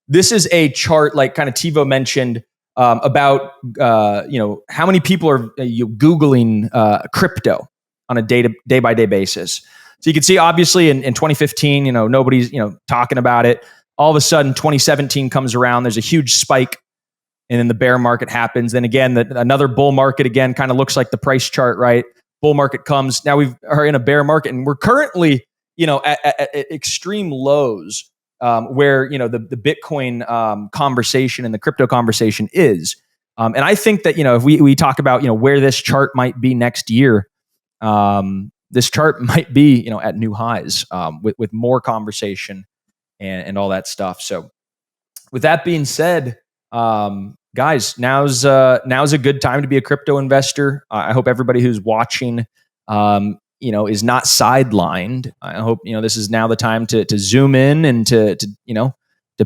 this is a chart, like kind of TiVo mentioned, about how many people are Googling crypto on a day by day basis. So you can see, obviously, in 2015, nobody's talking about it. All of a sudden, 2017 comes around. There's a huge spike, and then the bear market happens. Then again, another bull market again kind of looks like the price chart, right? Bull market comes. Now we are in a bear market, and we're currently, at extreme lows, where the Bitcoin conversation and the crypto conversation is. And I think that if we talk about where this chart might be next year, this chart might be at new highs, with more conversation and all that stuff. So with that being said, guys, now's a good time to be a crypto investor. I hope everybody who's watching, is not sidelined. I hope this is now the time to zoom in and to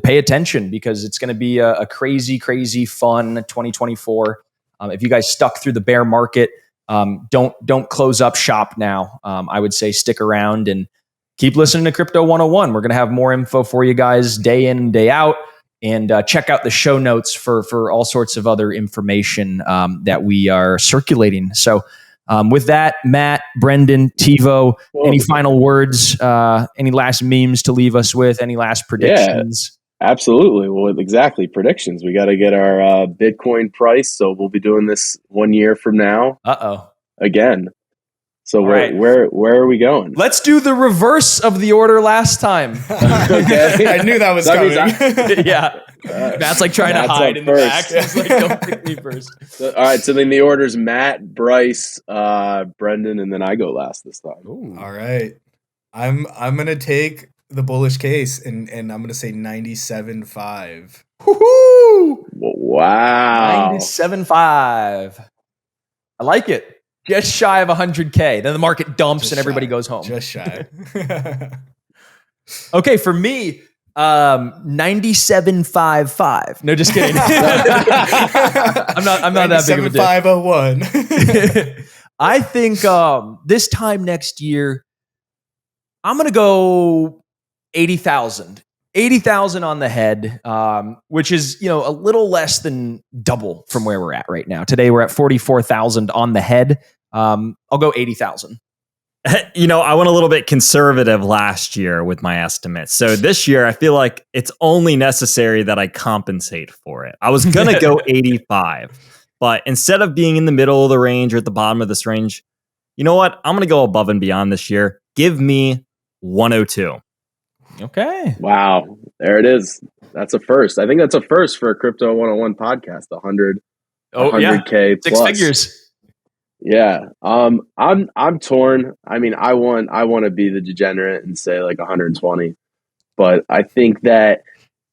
pay attention, because it's going to be a crazy fun 2024. If you guys stuck through the bear market, don't close up shop now. I would say stick around and keep listening to Crypto 101. We're going to have more info for you guys day in and day out. And check out the show notes for all sorts of other information that we are circulating. So with that, Matt, Brendan, TiVo, any final words, any last memes to leave us with, any last predictions? Yeah, absolutely. Well, exactly. Predictions. We got to get our Bitcoin price. So we'll be doing this 1 year from now. Again. So where are we going? Let's do the reverse of the order last time. Okay. I knew that was coming. Yeah. Matt's like trying to hide in the back. He's like, don't pick me first. All right. So then the order's Matt, Bryce, Brendan, and then I go last this time. Ooh. All right. I'm gonna take the bullish case and I'm gonna say 97.5. Woohoo! Wow. 97.5. I like it. Just shy of 100K. Then the market dumps and everybody goes home. Just shy. Okay, for me, 97.55. No, just kidding. I'm not that big of a dick. 97.501. I think this time next year, I'm gonna go 80,000. 80,000 on the head, which is a little less than double from where we're at right now. Today we're at 44,000 on the head. I'll go 80,000. I went a little bit conservative last year with my estimates. So this year, I feel like it's only necessary that I compensate for it. I was going to go 85, but instead of being in the middle of the range or at the bottom of this range, you know what? I'm going to go above and beyond this year. Give me 102. Okay. Wow. There it is. That's a first. I think that's a first for a Crypto 101 podcast. 100K plus. 6 figures. Yeah. I'm torn. I mean, I want to be the degenerate and say like 120, but I think that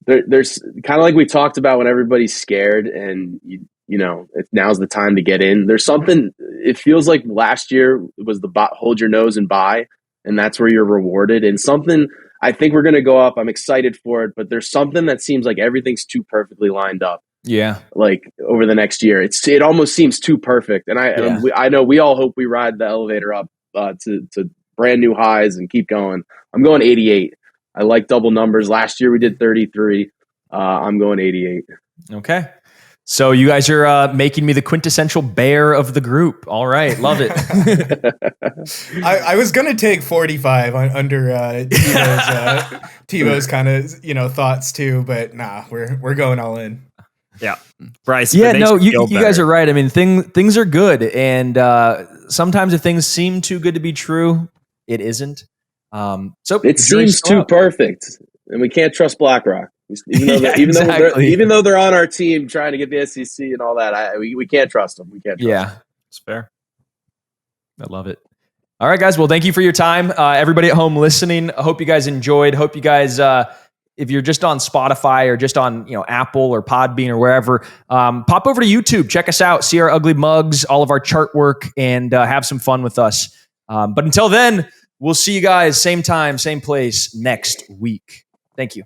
there's kind of like we talked about when everybody's scared and now's the time to get in. There's something, it feels like last year was the hold your nose and buy, and that's where you're rewarded. And something, I think we're going to go up. I'm excited for it, but there's something that seems like everything's too perfectly lined up. Yeah. Like over the next year, it almost seems too perfect. And I know we all hope we ride the elevator up to brand new highs and keep going. I'm going 88. I like double numbers. Last year we did 33. I'm going 88. Okay. So you guys are making me the quintessential bear of the group. All right. Love it. I was going to take 45 under TiVo's kind of, thoughts too, but nah, we're going all in. Yeah. Bryce. Yeah, no, you guys are right. I mean, things are good. And sometimes if things seem too good to be true, it isn't. So it seems too perfect. And we can't trust BlackRock. Even though they're on our team trying to get the SEC and all that, we can't trust them. We can't trust them. It's fair. I love it. All right, guys. Well, thank you for your time. Everybody at home listening, I hope you guys enjoyed. Hope you guys, if you're just on Spotify or just on Apple or Podbean or wherever, pop over to YouTube. Check us out. See our ugly mugs, all of our chart work, and have some fun with us. But until then, we'll see you guys same time, same place next week. Thank you.